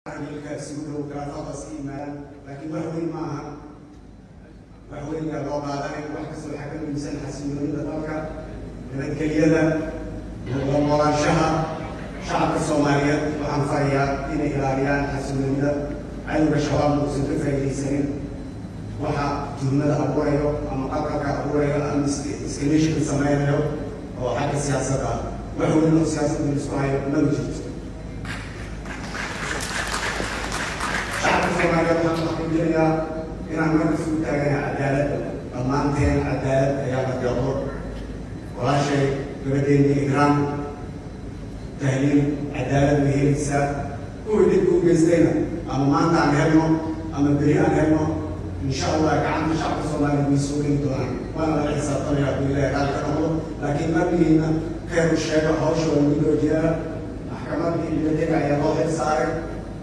Sudah kerafat iman, lagi bahwin maaha bahwin ka loo qaadanay wax kastoo waxaa ka muhiimsan xasiloonida dalka nabadgelyada noolaanshaha shacabka Soomaaliyeed waxaan farayaa inay ilaaliyaan xasiloonida cadowga shabaab uusan ka faa'iidaysanin waxa tuhmada abuurayo ama qalqalka abuurayo ama escalation sameynayo oo xagga siyaasadda ah wax weyn oo siyaasadda la isku hayo ma jirto. inaan marka suu taagana cadaalada dhammaanteen cadaalad ayaa la deeqo walaashay gabadheennii igraam tahliil cadaalad way helaysaa kuwii dhibka u geystayna ama maanta aan helno ama beri aan helno insha allah gacanta shacabka Soomaaliya way soo geli doonaan waana laga xisaabtamaya hadduu ilaahay qaali ka noqdo laakiin markiina khayr u sheego hawsha waa lagu joojiyaa maxkamadii dibadega ayaa loo xil saaray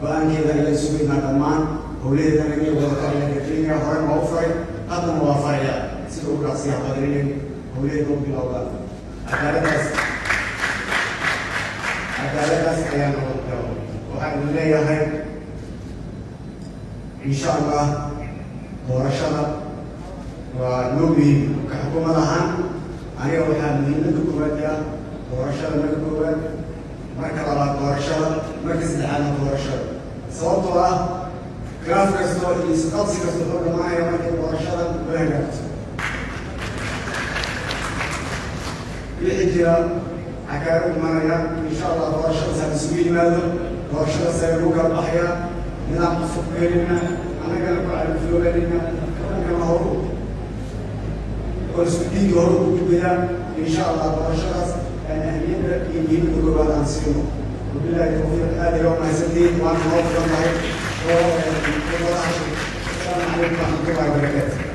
go-aankeeda ayaa sugaynaa dhammaan howlaheedana inay wada qabanaya hore ma u faray haddana waa faraya sida u raacsiya qadarin howlaheeda u bilowda cadaaladaas ayaa noqon kara waxaan leeyahay insha allah doorashada waa noo muhiim ka xukuumad ahaan aniga waxaa muhiimada koowaad ah doorashada marka koowaad marka labaad doorashada marka saddexaadna doorashada sababtoo ah khilaaf kastoo iyo isqabsi kastoo oo dhamaanaya markay doorashada la hagaagto wixii jira xakaaro imanaya insha allah doorashadaas ha isugu yimaado doorashadaas ayaa lagu kala baxaya nidaam cusub gelina annagana ku califlooganina dhaqankana horu oo isku dhiigi horu ku gudbaya insha allah doorashadaas aan ahmiyadda iyo muhiimada koowaad aan siino wabilaahi tawfiiq aad iyo mahadsantihiin waana noo furan tahay السلام عليكم ورحمة الله وبركاته.